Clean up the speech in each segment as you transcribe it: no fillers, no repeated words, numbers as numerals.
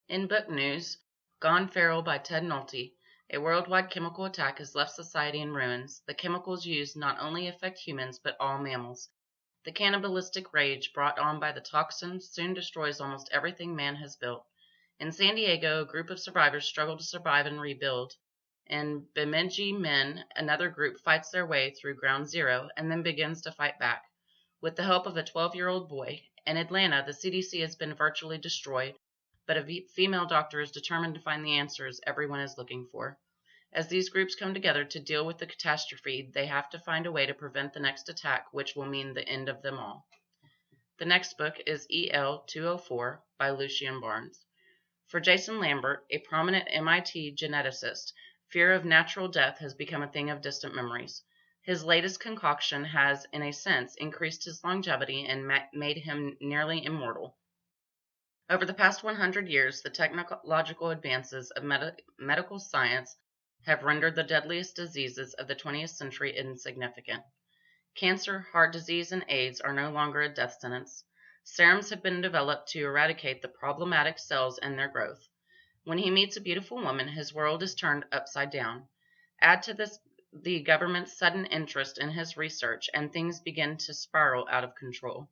In book news, Gone Feral by Ted Nolte, a worldwide chemical attack has left society in ruins. The chemicals used not only affect humans but all mammals. The cannibalistic rage brought on by the toxins soon destroys almost everything man has built. In San Diego, a group of survivors struggle to survive and rebuild. In Bemidji Men, another group fights their way through Ground Zero and then begins to fight back. With the help of a 12-year-old boy. In Atlanta, the CDC has been virtually destroyed, but a female doctor is determined to find the answers everyone is looking for. As these groups come together to deal with the catastrophe, they have to find a way to prevent the next attack, which will mean the end of them all. The next book is EL 204 by Lucien Barnes. For Jason Lambert, a prominent MIT geneticist, fear of natural death has become a thing of distant memories. His latest concoction has, in a sense, increased his longevity and made him nearly immortal. Over the past 100 years, the technological advances of medical science have rendered the deadliest diseases of the 20th century insignificant. Cancer, heart disease, and AIDS are no longer a death sentence. Serums have been developed to eradicate the problematic cells and their growth. When he meets a beautiful woman, his world is turned upside down. Add to this the government's sudden interest in his research, and things begin to spiral out of control.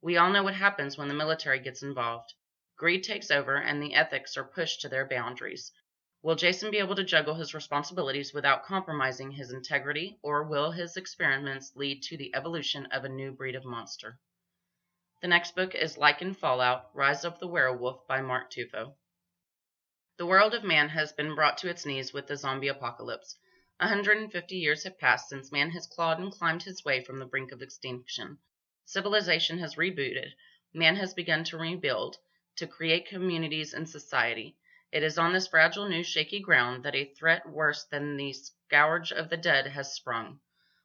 We all know what happens when the military gets involved. Greed takes over, and the ethics are pushed to their boundaries. Will Jason be able to juggle his responsibilities without compromising his integrity, or will his experiments lead to the evolution of a new breed of monster? The next book is Lichen Fallout: Rise of the Werewolf by Mark Tufo. The world of man has been brought to its knees with the zombie apocalypse. 150 years have passed since man has clawed and climbed his way from the brink of extinction. Civilization has rebooted. Man has begun to rebuild, to create communities and society. It is on this fragile new shaky ground that a threat worse than the scourge of the dead has sprung.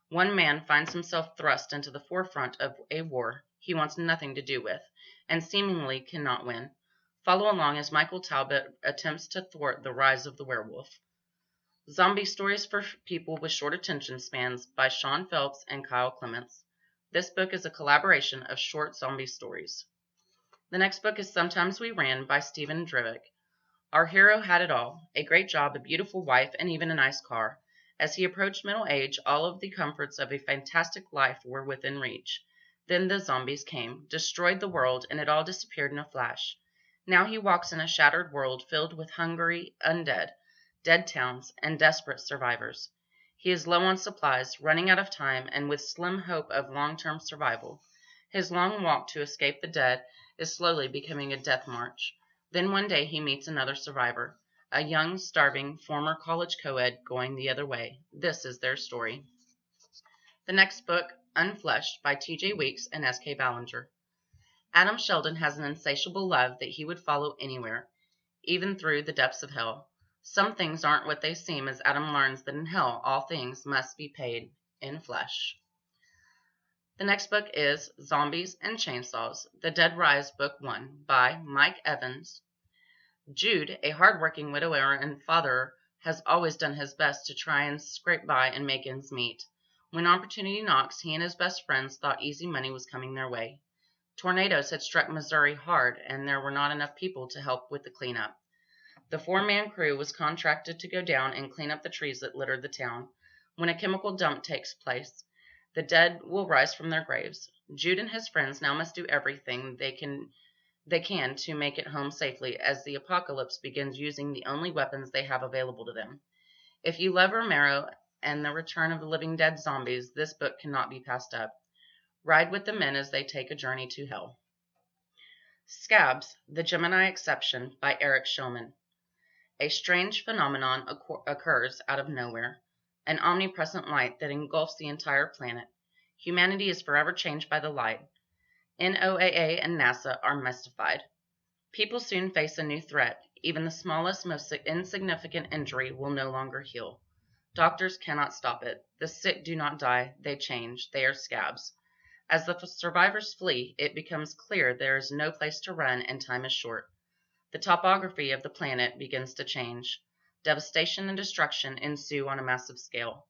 One man finds himself thrust into the forefront of a war he wants nothing to do with, and seemingly cannot win. Follow along as Michael Talbot attempts to thwart the rise of the werewolf. Zombie Stories for People with Short Attention Spans by Sean Phelps and Kyle Clements. This book is a collaboration of short zombie stories. The next book is Sometimes We Ran by Stephen Drivik. Our hero had it all: a great job, a beautiful wife, and even a nice car. As he approached middle age, all of the comforts of a fantastic life were within reach. Then the zombies came, destroyed the world, and it all disappeared in a flash. Now he walks in a shattered world filled with hungry undead, dead towns, and desperate survivors. He is low on supplies, running out of time, and with slim hope of long-term survival. His long walk to escape the dead is slowly becoming a death march. Then one day he meets another survivor, a young, starving, former college co-ed going the other way. This is their story. The next book, Unfleshed by T.J. Weeks and S.K. Ballinger. Adam Sheldon has an insatiable love that he would follow anywhere, even through the depths of hell. Some things aren't what they seem as Adam learns that in hell all things must be paid in flesh. The next book is Zombies and Chainsaws, The Dead Rise, Book 1, by Mike Evans. Jude, a hard-working widower and father, has always done his best to try and scrape by and make ends meet. When opportunity knocks, he and his best friends thought easy money was coming their way. Tornadoes had struck Missouri hard, and there were not enough people to help with the cleanup. The four-man crew was contracted to go down and clean up the trees that littered the town. When a chemical dump takes place, the dead will rise from their graves. Jude and his friends now must do everything they can to make it home safely, as the apocalypse begins using the only weapons they have available to them. If you love Romero and the Return of the Living Dead zombies, this book cannot be passed up. Ride with the men as they take a journey to hell. Scabs, The Gemini Exception by Eric Shulman. A strange phenomenon occurs out of nowhere, an omnipresent light that engulfs the entire planet. Humanity is forever changed by the light. NOAA and NASA are mystified. People soon face a new threat. Even the smallest, most insignificant injury will no longer heal. Doctors cannot stop it. The sick do not die. They change. They are scabs. As the survivors flee, it becomes clear there is no place to run and time is short. The topography of the planet begins to change. Devastation and destruction ensue on a massive scale.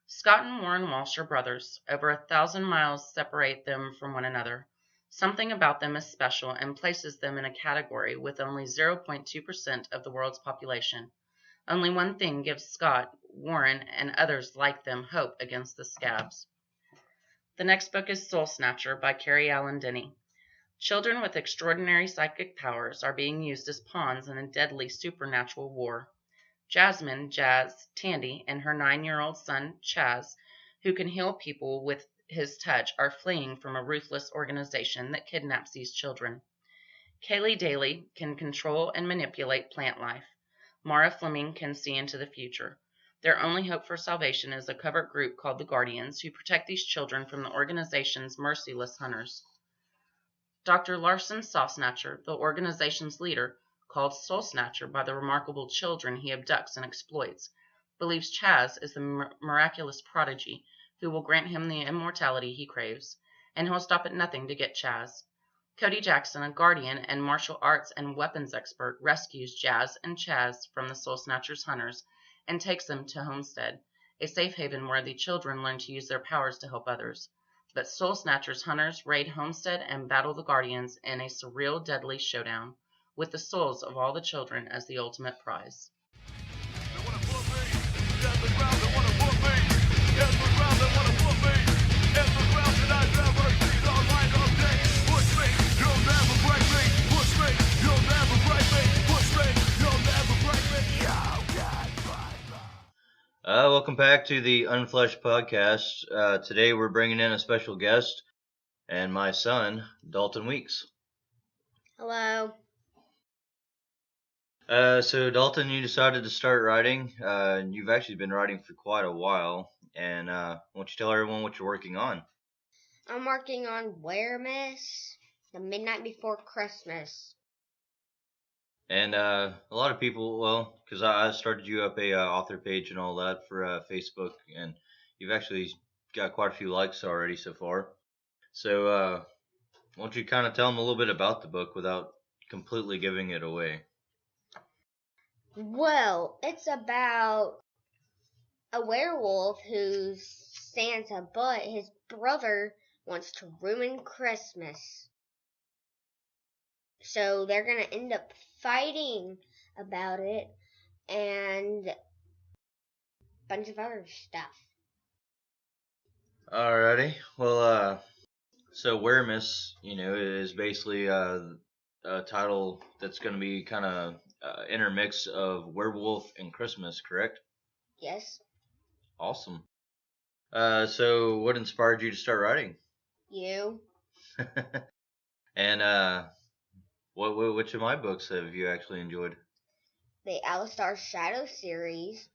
Scott and Warren Walsh are brothers. Over 1,000 miles separate them from one another. Something about them is special and places them in a category with only 0.2% of the world's population. Only one thing gives Scott, Warren, and others like them hope against the scabs. The next book is Soul Snatcher by Carrie Allen Denny. Children with extraordinary psychic powers are being used as pawns in a deadly supernatural war. Jasmine, Jazz, Tandy, and her 9-year-old son, Chaz, who can heal people with his touch, are fleeing from a ruthless organization that kidnaps these children. Kaylee Daly can control and manipulate plant life. Mara Fleming can see into the future. Their only hope for salvation is a covert group called the Guardians, who protect these children from the organization's merciless hunters. Dr. Larson Soulsnatcher, the organization's leader, called Soul Snatcher by the remarkable children he abducts and exploits, believes Chaz is the miraculous prodigy who will grant him the immortality he craves, and he'll stop at nothing to get Chaz. Cody Jackson, a guardian and martial arts and weapons expert, rescues Jazz and Chaz from the Soul Snatcher's hunters and takes them to Homestead, a safe haven where the children learn to use their powers to help others. But Soul Snatcher's hunters raid Homestead and battle the Guardians in a surreal, deadly showdown, with the souls of all the children as the ultimate prize. Welcome back to the Unfleshed podcast. Today we're bringing in a special guest and my son, Daltin Weeks. Hello. So Dalton, you decided to start writing. You've actually been writing for quite a while, and why don't you tell everyone what you're working on? I'm working on Weremas, The Midnight Before Christmas. And a lot of people, well, because I started you up a author page and all that for Facebook, and you've actually got quite a few likes already so far. So why don't you kind of tell them a little bit about the book without completely giving it away? Well, it's about a werewolf who's Santa, but his brother wants to ruin Christmas. So they're going to end up fighting about it and a bunch of other stuff. Alrighty. Well, so Weremas, is basically a title that's going to be kind of intermix of werewolf and Christmas, correct? Yes. Awesome. So what inspired you to start writing? You. And which of my books have you actually enjoyed? The Alistar Shadow series.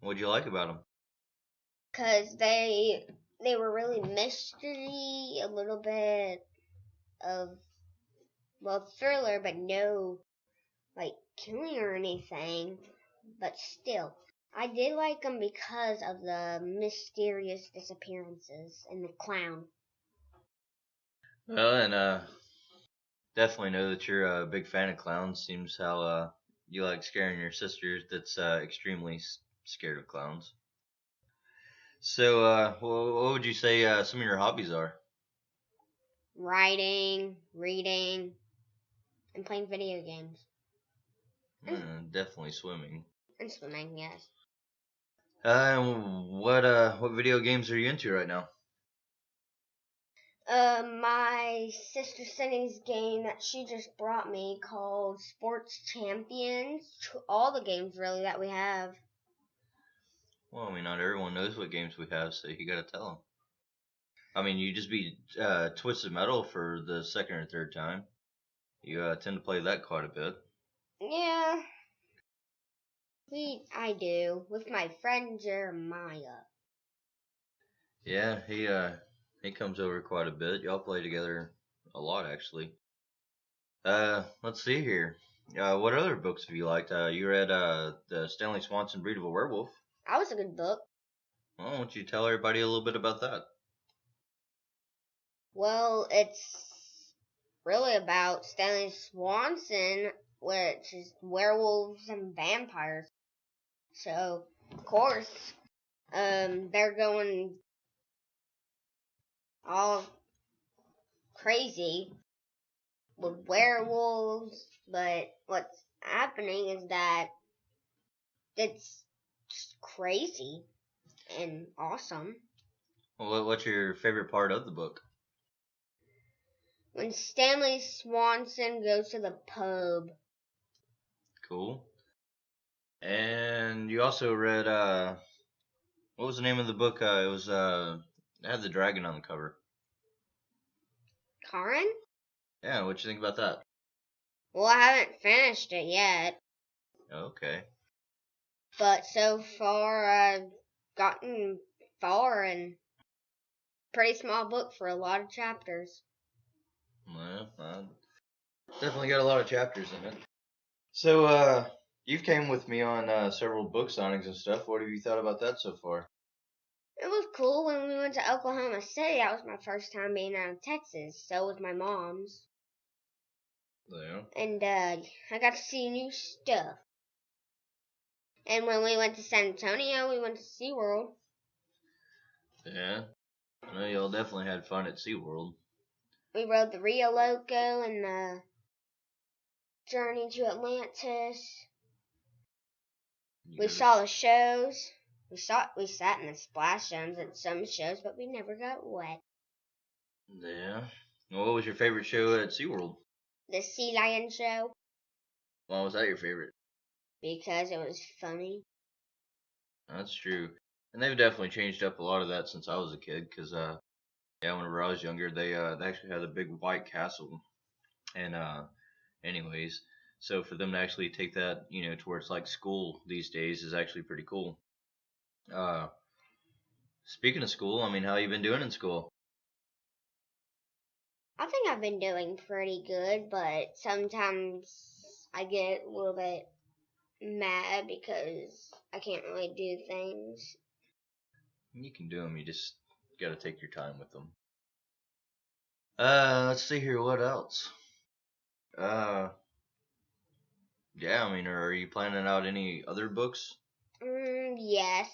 What'd you like about them? Because they were really mystery, a little bit of, thriller, but no, killing or anything. But still, I did like them because of the mysterious disappearances and the clown. Well, and definitely know that you're a big fan of clowns. Seems how you like scaring your sister that's extremely scared of clowns. So, what would you say some of your hobbies are? Writing, reading, and playing video games. Definitely swimming. And swimming, yes. And what video games are you into right now? My sister Cindy's game that she just brought me called Sports Champions. All the games really that we have. Well, I mean, not everyone knows what games we have, so you gotta tell them. I mean, you just beat Twisted Metal for the second or third time. You tend to play that quite a bit. Yeah. I do, with my friend Jeremiah. Yeah, he comes over quite a bit. Y'all play together a lot, actually. Let's see here. What other books have you liked? You read the Stanley Swanson Breed of a Werewolf. That was a good book. Well, why don't you tell everybody a little bit about that? Well, it's really about Stanley Swanson, which is werewolves and vampires. So, of course, they're going all crazy with werewolves, but what's happening is that it's just crazy and awesome. Well, what's your favorite part of the book? When Stanley Swanson goes to the pub. Cool. And you also read what was the name of the book? It had the dragon on the cover. Karen? Yeah, what you think about that? Well, I haven't finished it yet, Okay. but so far I've gotten far and pretty small book for a lot of chapters. Well, definitely got a lot of chapters in it. So, you've came with me on several book signings and stuff. What have you thought about that so far? It was cool when we went to Oklahoma City. That was my first time being out of Texas. So was my mom's. Yeah. And I got to see new stuff. And when we went to San Antonio, we went to SeaWorld. Yeah. I know y'all definitely had fun at SeaWorld. We rode the Rio Loco and the Journey to Atlantis. We saw the shows. We sat in the splash zones at some shows, but we never got wet. Yeah. Well, what was your favorite show at SeaWorld? The Sea Lion show, Why was that your favorite? because it was funny. That's true. And they've definitely changed up a lot of that since I was a kid. Cause yeah, whenever I was younger, they actually had a big white castle. And anyways, so for them to actually take that, to where it's like school these days is actually pretty cool. Uh, Speaking of school, I mean, how you been doing in school? I think I've been doing pretty good, but sometimes I get a little bit mad because I can't really do things. You can do them. You just got to take your time with them. Let's see here. What else? Uh, yeah. I mean, are you planning out any other books? Yes.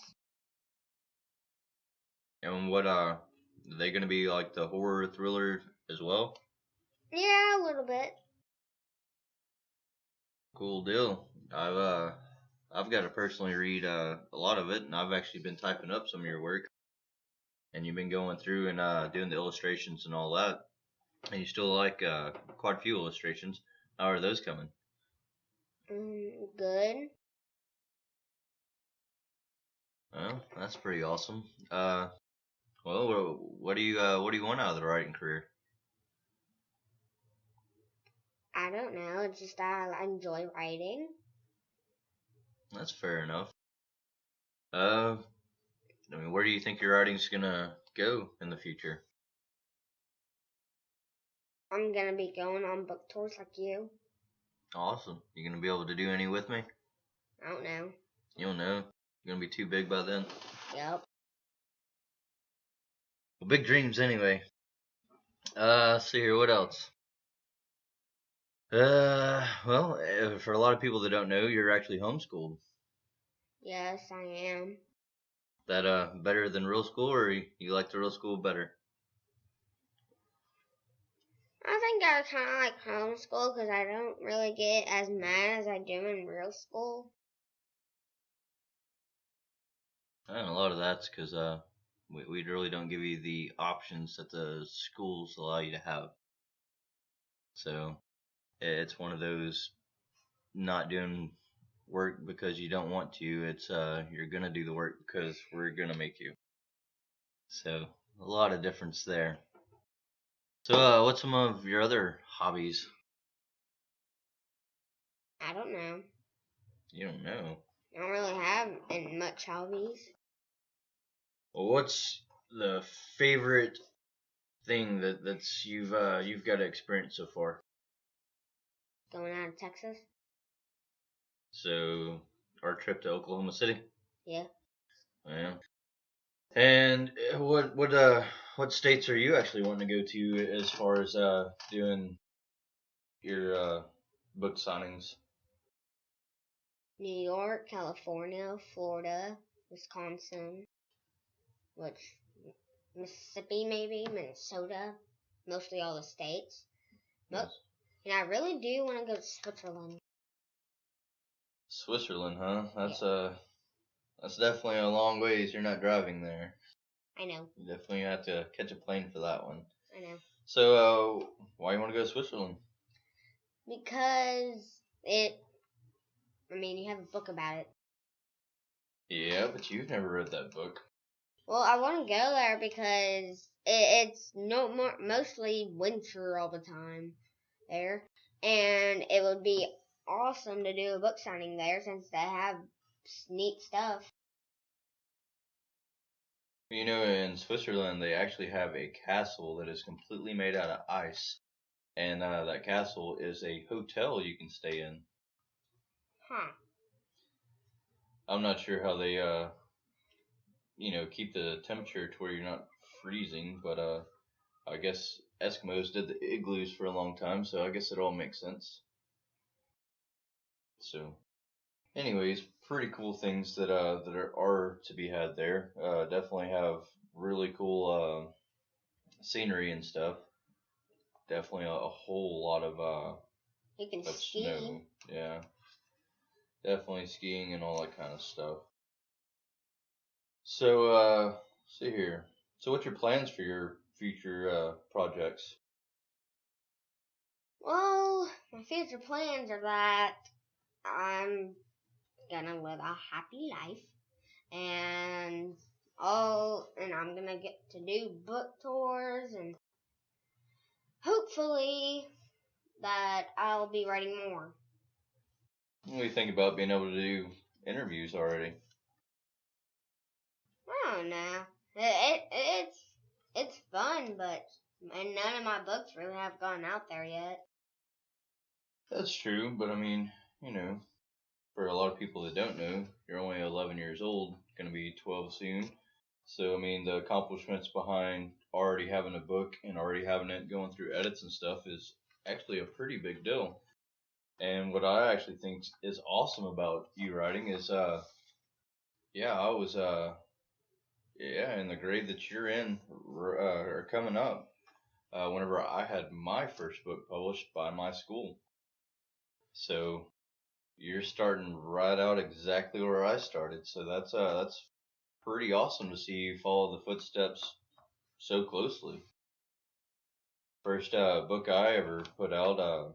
And what are they gonna be like the horror thriller as well? Yeah, a little bit. Cool deal. I've got to personally read a lot of it, and I've actually been typing up some of your work, and you've been going through and doing the illustrations and all that, and you still like quite a few illustrations. How are those coming? Good. Well, that's pretty awesome. Well, what do you want out of the writing career? I don't know. It's just I enjoy writing. That's fair enough. I mean, where do you think your writing's gonna go in the future? I'm gonna be going on book tours like you. Awesome. You gonna be able to do any with me? I don't know. You don't know. You're gonna be too big by then. Yep. Well, big dreams anyway. Let's see here. What else? Well, for a lot of people that don't know, you're actually homeschooled. Yes, I am. That better than real school, or you like the real school better? I think I kind of like homeschool because I don't really get as mad as I do in real school. And a lot of that's because we really don't give you the options that the schools allow you to have. So it's one of those not doing work because you don't want to. It's you're gonna do the work because we're gonna make you. So a lot of difference there. So what's some of your other hobbies? I don't know. You don't know. I don't really have any much hobbies. Well, what's the favorite thing that's you've got to experience so far? Going out of Texas? So our trip to Oklahoma City. Yeah. Yeah. And what states are you actually wanting to go to as far as doing your book signings? New York, California, Florida, Wisconsin, which Mississippi maybe, Minnesota. mostly all the states. Yes. And I really do want to go to Switzerland. Switzerland, huh? That's definitely a long ways. You're not driving there. I know. You definitely have to catch a plane for that one. I know. So, why you want to go to Switzerland? Because you have a book about it. Yeah, but you've never read that book. Well, I want to go there because it's mostly winter all the time there, and it would be awesome to do a book signing there since they have neat stuff. You know, in Switzerland, they actually have a castle that is completely made out of ice. And that castle is a hotel you can stay in. Huh. I'm not sure how they, keep the temperature to where you're not freezing, but I guess Eskimos did the igloos for a long time, so I guess it all makes sense. So, anyways, pretty cool things that are to be had there. Definitely have really cool scenery and stuff. Definitely a whole lot You can of ski. snow. Yeah, definitely skiing and all that kind of stuff. So, see here. So, what's your plans for your future projects? Well, my future plans are that I'm gonna live a happy life, and I'm gonna get to do book tours, and hopefully that I'll be writing more. What do you think about being able to do interviews already? I don't know. It's fun, and none of my books really have gone out there yet. That's true, but I mean, for a lot of people that don't know, you're only 11 years old, going to be 12 soon. So, I mean, the accomplishments behind already having a book and already having it going through edits and stuff is actually a pretty big deal. And what I actually think is awesome about you writing is, I was, in the grade that you're in, or coming up, whenever I had my first book published by my school. So you're starting right out exactly where I started. So that's pretty awesome to see you follow the footsteps so closely. First book I ever put out,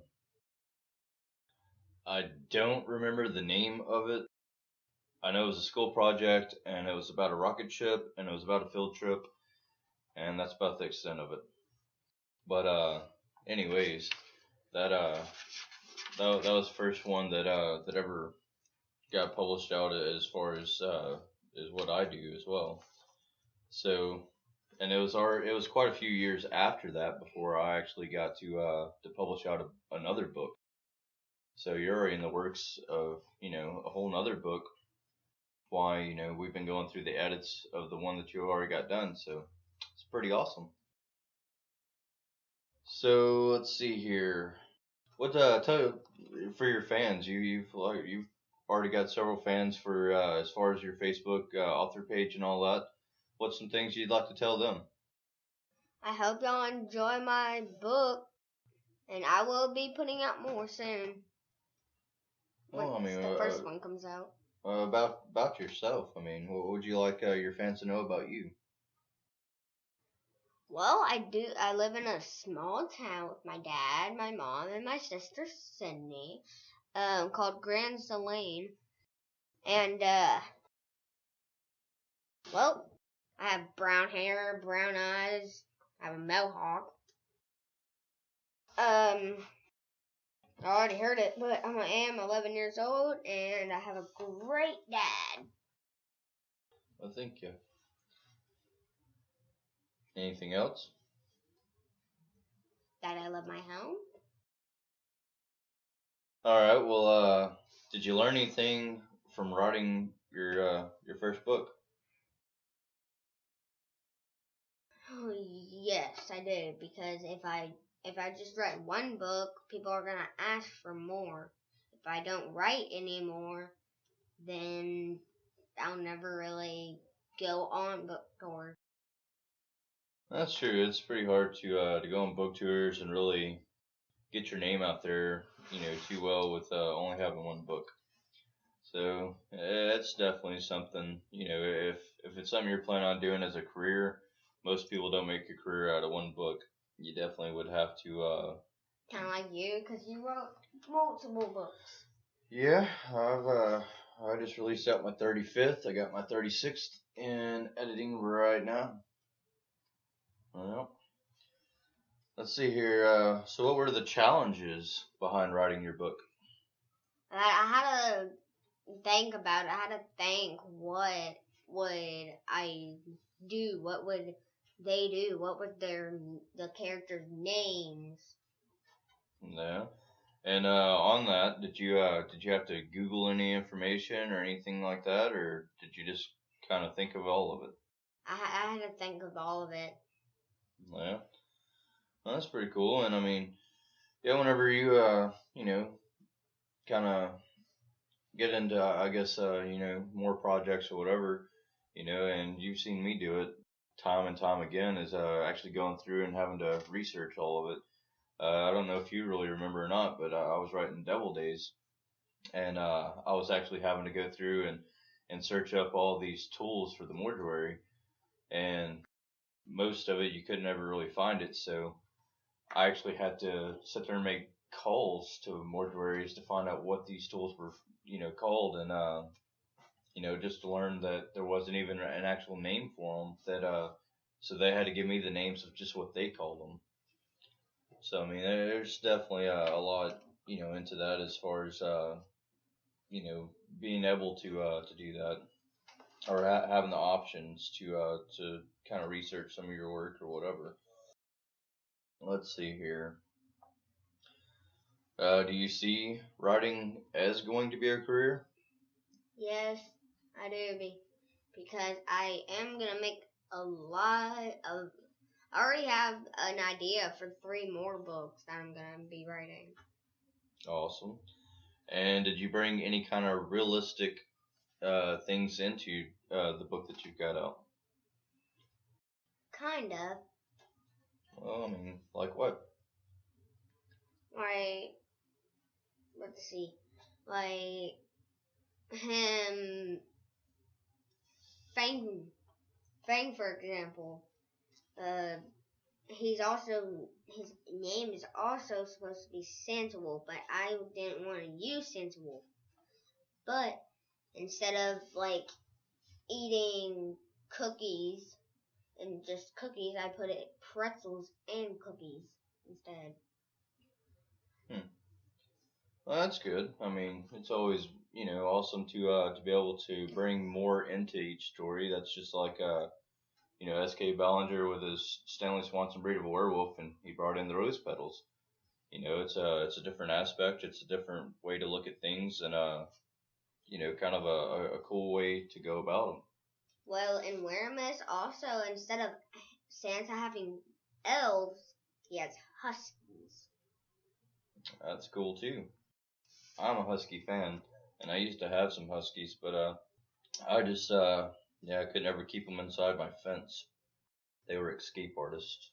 I don't remember the name of it. I know it was a school project, and it was about a rocket ship, and it was about a field trip, and that's about the extent of it. But anyways, that that was the first one that ever got published out as far as what I do as well. So, and it was quite a few years after that before I actually got to publish out another book. So you're already in the works of a whole nother book. Why we've been going through the edits of the one that you already got done. So it's pretty awesome. So let's see here. What tell for your fans? You've already got several fans for as far as your Facebook author page and all that. What's some things you'd like to tell them? I hope y'all enjoy my book, and I will be putting out more soon. Well, I Once mean, the first one comes out. about yourself. I mean, what would you like your fans to know about you? Well, I live in a small town with my dad, my mom, and my sister Sydney, called Grand Saline. And well, I have brown hair, brown eyes. I have a mohawk. I already heard it, but I am 11 years old, and I have a great dad. Well, thank you. Anything else? That I love my home. All right. Well, did you learn anything from writing your first book? Oh, yes, I do. Because if I just write one book, people are gonna ask for more. If I don't write anymore, then I'll never really go on book tour. That's true. It's pretty hard to go on book tours and really get your name out there, too well with only having one book. So that's definitely something. If it's something you're planning on doing as a career, most people don't make a career out of one book. You definitely would have to. Kind of like you, because you wrote multiple books. Yeah, I just released out my 35th. I got my 36th in editing right now. Well, let's see here. So, what were the challenges behind writing your book? I had to think about it. I had to think, what would I do? What would they do? What would the characters' names? Yeah. And on that, did you have to Google any information or anything like that, or did you just kind of think of all of it? I had to think of all of it. Yeah, well, that's pretty cool. And I mean, yeah, whenever you kind of get into, I guess, more projects or whatever, and you've seen me do it time and time again, is actually going through and having to research all of it. I don't know if you really remember or not, but I was writing Devil Days, and I was actually having to go through and search up all these tools for the mortuary, and most of it you could never really find it. So I actually had to sit there and make calls to mortuaries to find out what these tools were, called, and just to learn that there wasn't even an actual name for them. So they had to give me the names of just what they called them. So I mean, there's definitely a lot, into that as far as being able to do that, or having the options to kind of research some of your work or whatever. Let's see here. Do you see writing as going to be a career? Yes, I do, because I am gonna make a lot of. I already have an idea for 3 more books that I'm gonna be writing. Awesome. And did you bring any kind of realistic things into the book that you've got out? Kind of. Well, I mean, like what? Like, let's see. Like, him. Fang, for example. Uh, his name is also supposed to be Sensible, but I didn't want to use Sensible. But instead of like eating cookies and just cookies, I put it pretzels and cookies instead. Well, that's good. I mean, it's always awesome to be able to bring more into each story. That's just like S.K. Ballinger with his Stanley Swanson Breed of a Werewolf, and he brought in the rose petals. It's a different aspect. It's a different way to look at things, and kind of a cool way to go about them. Well, in Weramus also, instead of Santa having elves, he has huskies. That's cool too. I'm a husky fan, and I used to have some huskies, but I just I could never keep them inside my fence. They were escape artists.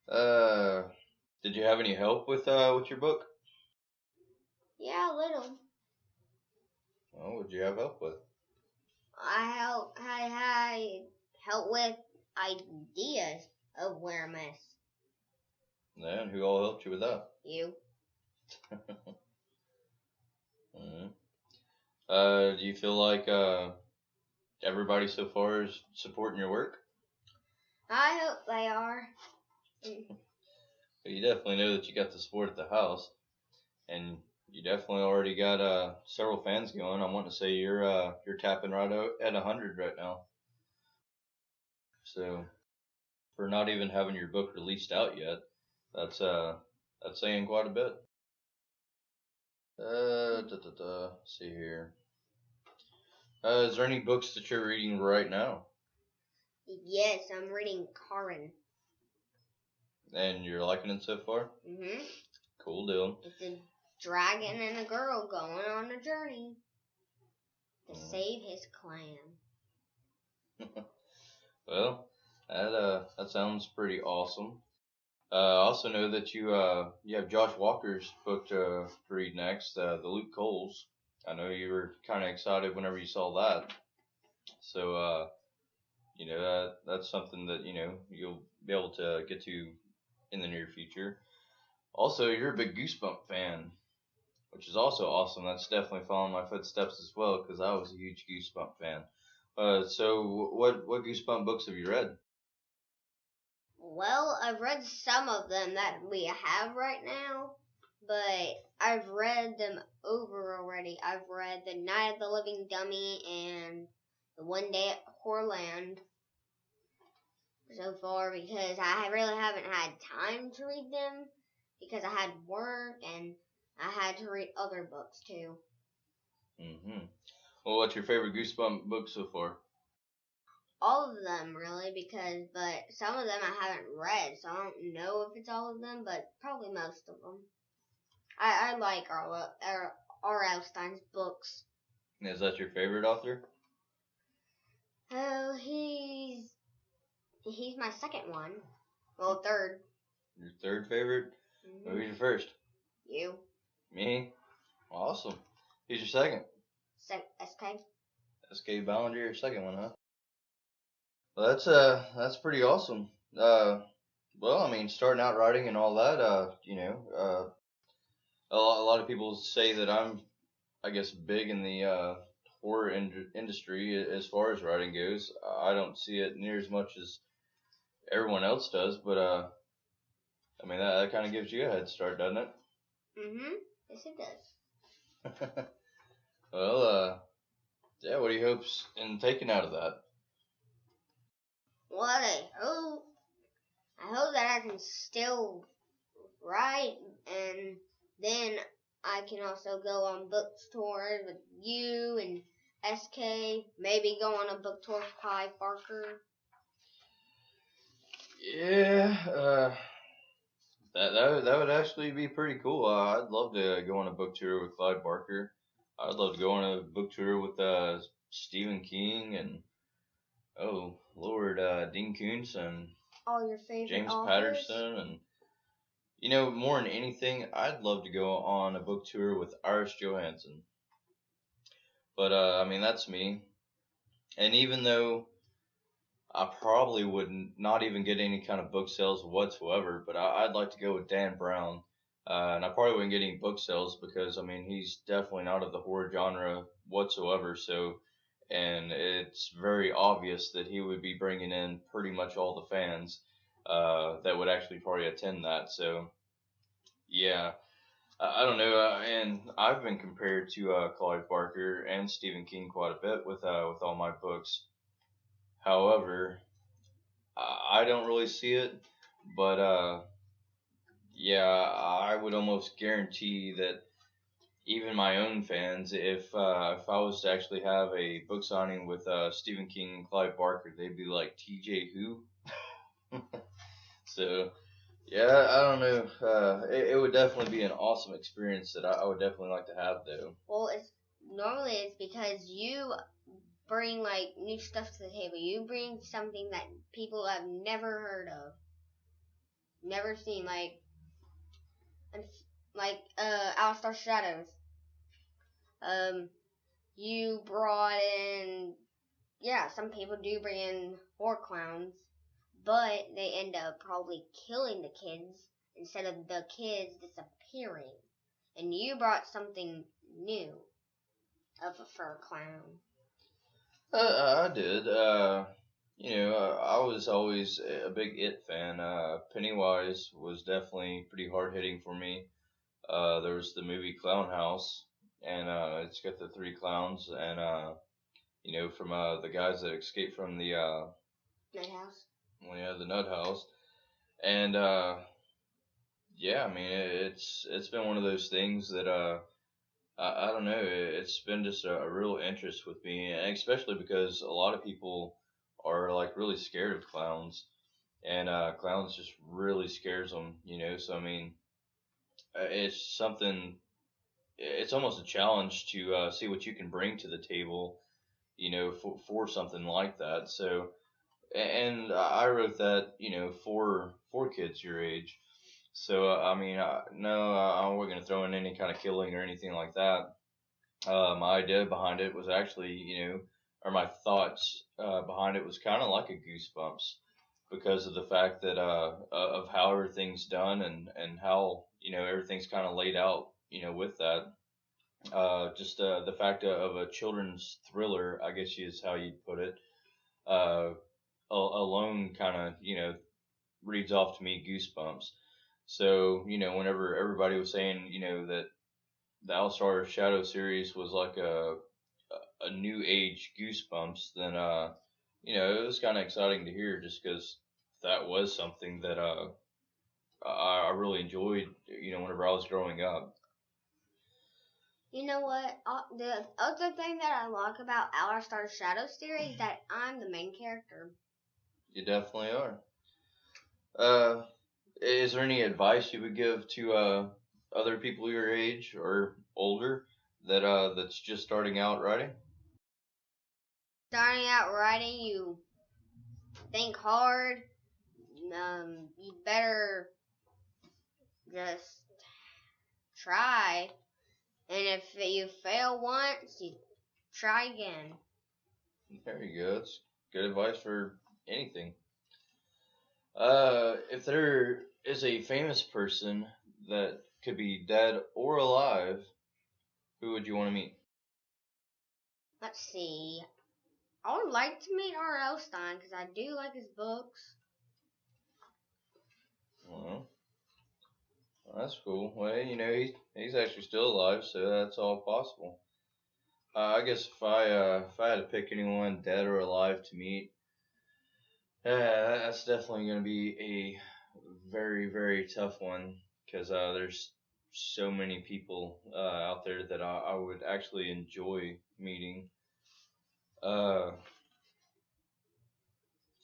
Uh, did you have any help with your book? Yeah, a little. What would you have help with? I had help with ideas of Weramus. Yeah, and who all helped you with that? You. Mhm. Do you feel like everybody so far is supporting your work? I hope they are. You definitely know that you got the support at the house, and you definitely already got several fans going. I want to say you're tapping right out at 100 right now. So for not even having your book released out yet, that's saying quite a bit. See here. Is there any books that you're reading right now? Yes, I'm reading Karen. And you're liking it so far? Mm-hmm. Cool deal. It's a dragon and a girl going on a journey to save his clan. Well, that sounds pretty awesome. I also know that you have Josh Walker's book to read next, the Luke Coles. I know you were kind of excited whenever you saw that. So that's something that you'll be able to get to in the near future. Also, you're a big Goosebump fan, which is also awesome. That's definitely following my footsteps as well because I was a huge Goosebump fan. So what Goosebump books have you read? Well, I've read some of them that we have right now, but I've read them over already. I've read The Night of the Living Dummy and The One Day at Horrorland so far because I really haven't had time to read them because I had work and I had to read other books too. Mm-hmm. Well, what's your favorite Goosebump book so far? All of them really but some of them I haven't read, so I don't know if it's all of them, but probably most of them. I like R.L. Stein's books. Is that your favorite author? Oh, he's my second one. Well, third. Your third favorite? Mm-hmm. Who's your first? You. Me? Awesome. Who's your second? SK. S.K. Ballinger, your second one, huh? Well, that's pretty awesome. Well, I mean, starting out writing and all that, a lot of people say that I'm, I guess, big in the horror industry as far as writing goes. I don't see it near as much as everyone else does, but I mean, that kind of gives you a head start, doesn't it? Mm-hmm. Yes, it does. Well, yeah, what do you hope's in taking out of that? Well, I hope that I can still write, and then I can also go on book tours with you and SK. Maybe go on a book tour with Clive Barker. Yeah, that would actually be pretty cool. I'd love to go on a book tour with Clyde Barker. I'd love to go on a book tour with Stephen King and oh Lord, Dean Koontz and All your favorite James authors. Patterson and more than anything, I'd love to go on a book tour with Iris Johansson. But I mean that's me. And even though I probably would not even get any kind of book sales whatsoever, but I'd like to go with Dan Brown. And I probably wouldn't get any book sales because, I mean, he's definitely not of the horror genre whatsoever. So, and it's very obvious that he would be bringing in pretty much all the fans that would actually probably attend that. So, yeah, I don't know. And I've been compared to Clive Barker and Stephen King quite a bit with all my books. However, I don't really see it, but yeah, I would almost guarantee that even my own fans, if I was to actually have a book signing with Stephen King and Clive Barker, they'd be like, TJ who? So yeah, I don't know. It would definitely be an awesome experience that I would definitely like to have though. Well, it's because you bring like new stuff to the table. You bring something that people have never heard of, never seen, like Alistar Shadows. You brought in, yeah, some people do bring in horror clowns, but they end up probably killing the kids instead of the kids disappearing. And you brought something new of a fur clown. I did. I was always a big It fan. Pennywise was definitely pretty hard hitting for me. There was the movie Clown House, and it's got the three clowns, and from the guys that escaped from the Night House. well, yeah, the Nut House, and yeah, I mean it's been one of those things that I don't know, it's been just a real interest with me, and especially because a lot of people are like really scared of clowns, and clowns just really scares them, So I mean, it's something it's almost a challenge to see what you can bring to the table, for something like that. So And I wrote that, for kids your age. So I mean, no, I wasn't gonna throw in any kind of killing or anything like that. My idea behind it was actually, or my thoughts behind it was kind of like a Goosebumps because of the fact that of how everything's done and how everything's kind of laid out, with that. Just the fact of a children's thriller, I guess is how you'd put it. Uh, alone kind of reads off to me Goosebumps. So whenever everybody was saying that the All-Star Shadow series was like a new age Goosebumps, then it was kind of exciting to hear just because that was something that I really enjoyed whenever I was growing up. You know what? The other thing that I like about Our Star Shadow series is that I'm the main character. You definitely are. Uh, is there any advice you would give to other people your age or older that's just starting out writing? Starting out writing, you think hard. You better just try. And if you fail once, you try again. There you go. That's good advice for anything. If there is a famous person that could be dead or alive, who would you want to meet? Let's see. I would like to meet R.L. Stein because I do like his books. Well, that's cool. Well, he's actually still alive, so that's all possible. I guess if I had to pick anyone dead or alive to meet, that's definitely going to be a very very tough one because there's so many people out there that I would actually enjoy meeting. Uh,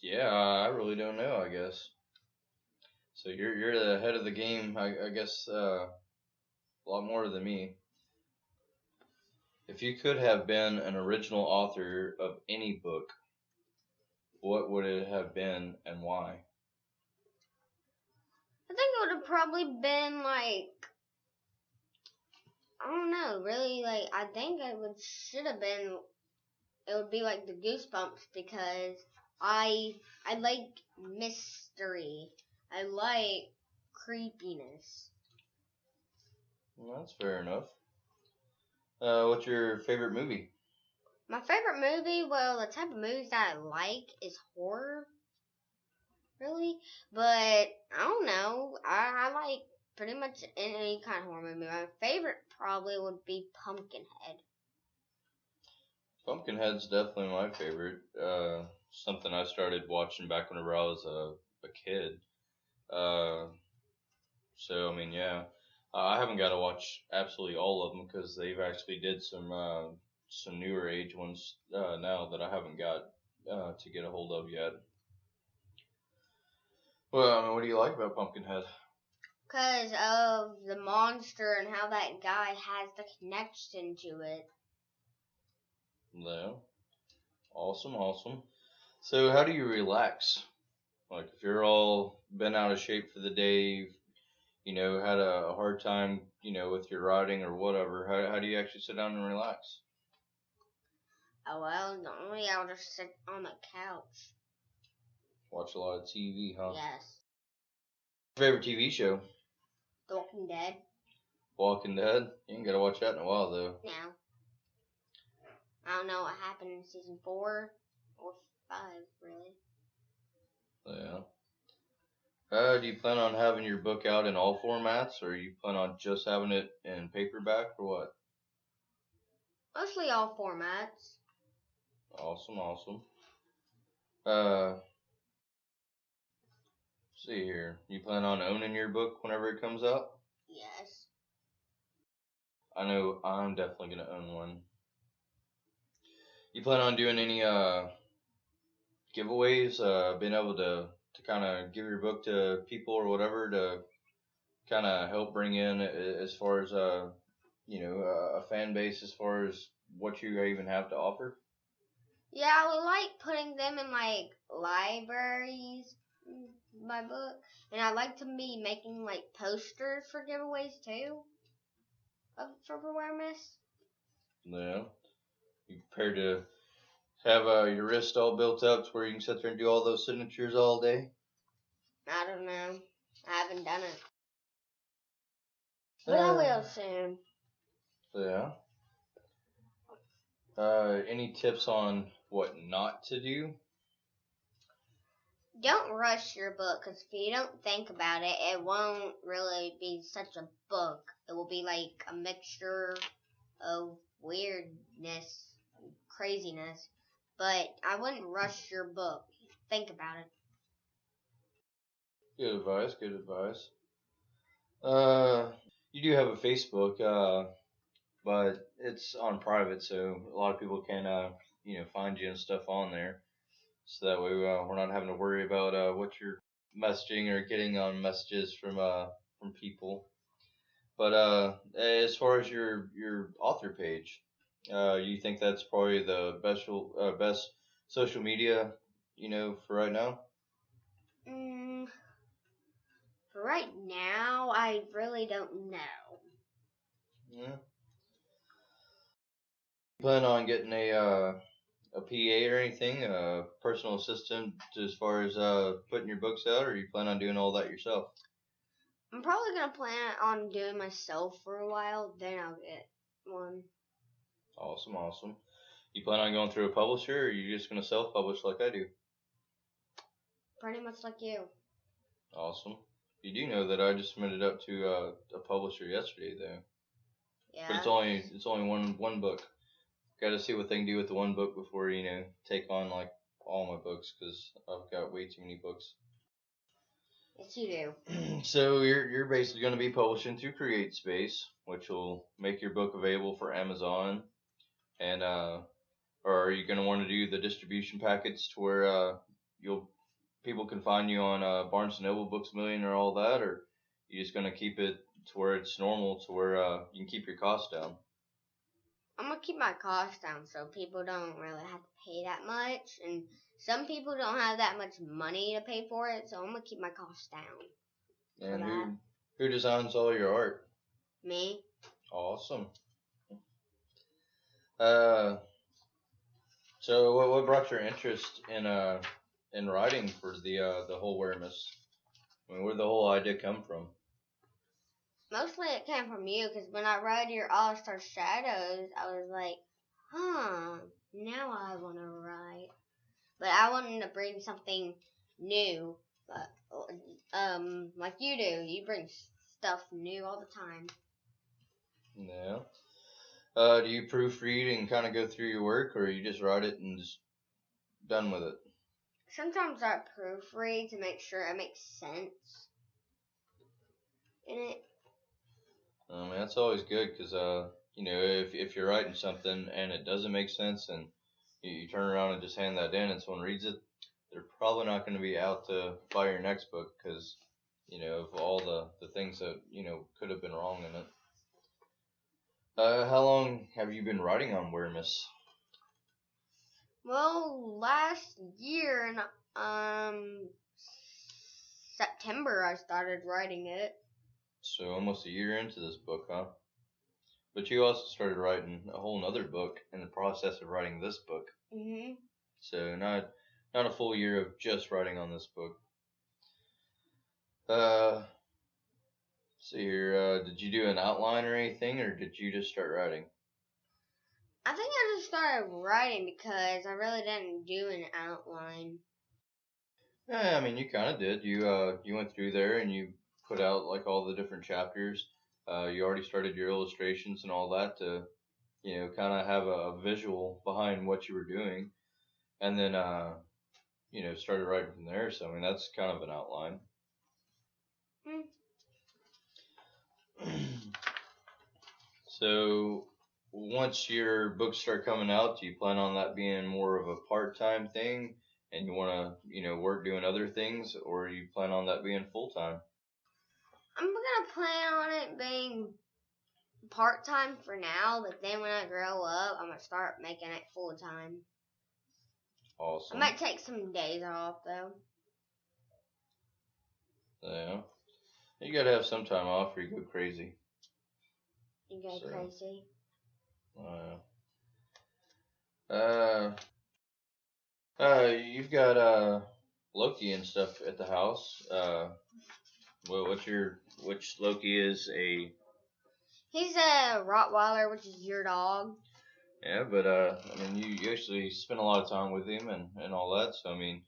yeah, I really don't know. I guess so. You're the head of the game. I guess a lot more than me. If you could have been an original author of any book, what would it have been and why? I think it would have probably been like, I don't know, really, like, I think it would be like the Goosebumps because I like mystery. I like creepiness. Well, that's fair enough. What's your favorite movie? My favorite movie, well, the type of movies that I like is horror, really. But I don't know. I like pretty much any kind of horror movie. My favorite probably would be Pumpkinhead. Pumpkinhead's definitely my favorite. Something I started watching back whenever I was a kid. Uh, so I mean, yeah, I haven't got to watch absolutely all of them because they've actually did some newer age ones now that I haven't got to get a hold of yet. Well, I mean, what do you like about Pumpkinhead? Because of the monster and how that guy has the connection to it. Yeah, awesome, awesome. So, how do you relax? Like, if you're all been out of shape for the day, had a hard time, with your writing or whatever, how do you actually sit down and relax? Oh, well, normally I'll just sit on the couch. Watch a lot of TV, huh? Yes. Favorite TV show? The Walking Dead. Walking Dead? You ain't gotta watch that in a while, though. No. I don't know what happened in season 4 or 5, really. Yeah. Do you plan on having your book out in all formats, or you plan on just having it in paperback, or what? Mostly all formats. Awesome, awesome. Uh, see here. You plan on owning your book whenever it comes out? Yes. I know I'm definitely gonna own one. You plan on doing any giveaways? Being able to kind of give your book to people or whatever to kind of help bring in as far as a fan base as far as what you even have to offer? Yeah, I would like putting them in like libraries, my book, and I like to be making like posters for giveaways too for awareness. Yeah. You prepared to have your wrist all built up to where you can sit there and do all those signatures all day? I don't know. I haven't done it, but I will soon. Yeah. Any tips on what not to do? Don't rush your book, because if you don't think about it, it won't really be such a book. It will be like a mixture of weirdness, craziness. But I wouldn't rush your book. Think about it. Good advice. Good advice. You do have a Facebook, but it's on private, so a lot of people can, find you and stuff on there. So that way we're not having to worry about what you're messaging or getting on messages from people. But as far as your author page, you think that's probably the best social media, for right now? Mm, for right now, I really don't know. Yeah. Plan on getting a PA or anything, a personal assistant, as far as putting your books out, or you plan on doing all that yourself? I'm probably going to plan on doing myself for a while, then I'll get one. Awesome, awesome. You plan on going through a publisher, or are you just gonna self-publish like I do? Pretty much like you. Awesome. You do know that I just submitted up to a publisher yesterday, though. Yeah. But it's only one book. Got to see what they can do with the one book before take on like all my books, because I've got way too many books. Yes, you do. So you're basically going to be publishing through CreateSpace, which will make your book available for Amazon, and or are you going to want to do the distribution packets to where people can find you on Barnes and Noble, Books A Million, or all that, or you just going to keep it to where it's normal, to where you can keep your costs down? I'm going to keep my costs down so people don't really have to pay that much. And some people don't have that much money to pay for it, so I'm going to keep my costs down. And who designs all your art? Me. Awesome. So what brought your interest in writing for the whole awareness? I mean, where'd the whole idea come from? Mostly it came from you, because when I read your All-Star Shadows, I was like, now I want to write. But I wanted to bring something new, like you do. You bring stuff new all the time. Yeah. Do you proofread and kind of go through your work, or you just write it and just done with it? Sometimes I proofread to make sure it makes sense in it. I mean, that's always good, because if you're writing something and it doesn't make sense, and you turn around and just hand that in and someone reads it, they're probably not going to be out to buy your next book, because of all the things that could have been wrong in it. How long have you been writing on Awareness? Well, last year in September I started writing it. So almost a year into this book, huh? But you also started writing a whole nother book in the process of writing this book. Mhm. So not a full year of just writing on this book. Let's see here. Did you do an outline or anything, or did you just start writing? I think I just started writing because I really didn't do an outline. Yeah, I mean, you kind of did. You went through there and you put out like all the different chapters. You already started your illustrations and all that to, kind of have a visual behind what you were doing, and then started writing from there. So I mean, that's kind of an outline. So once your books start coming out, do you plan on that being more of a part-time thing, and you want to, work doing other things, or you plan on that being full-time? I'm gonna plan on it being part-time for now, but then when I grow up, I'm gonna start making it full-time. I Awesome. might take some days off though. Yeah. You gotta have some time off or you go crazy. You go So. crazy. You've got Loki and stuff at the house. Well, which Loki is a? He's a Rottweiler, which is your dog. Yeah, but I mean, you actually spend a lot of time with him and all that. So I mean,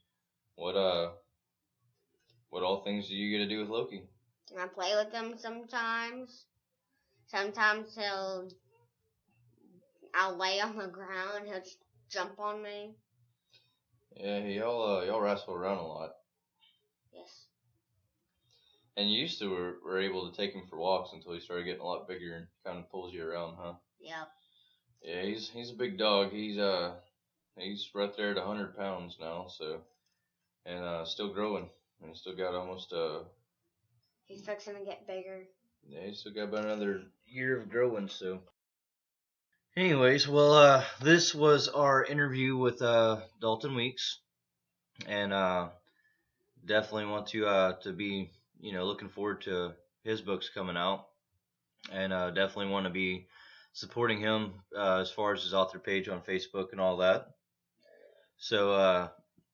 what all things do you get to do with Loki? I play with him sometimes. Sometimes I'll lay on the ground. He'll just jump on me. Yeah, y'all wrestle around a lot. Yes. And you used to were able to take him for walks until he started getting a lot bigger and kind of pulls you around, huh? Yep. Yeah, he's a big dog. He's right there at 100 pounds now, so and still growing. And he's still got almost He's fixing to get bigger. yeah, he's still got about another year of growing. So, anyways, well, this was our interview with Daltin Weeks, and definitely want to be looking forward to his books coming out, and definitely want to be supporting him as far as his author page on Facebook and all that. So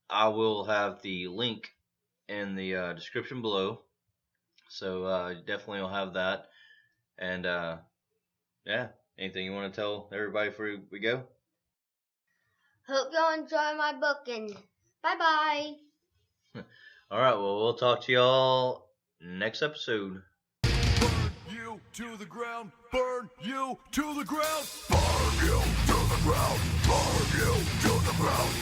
I will have the link in the description below. So definitely will have that. And yeah, anything you want to tell everybody before we go? Hope y'all enjoy my book and bye-bye. All right, well, we'll talk to y'all next episode. Burn you to the ground, burn you to the ground, burn you to the ground, burn you to the ground.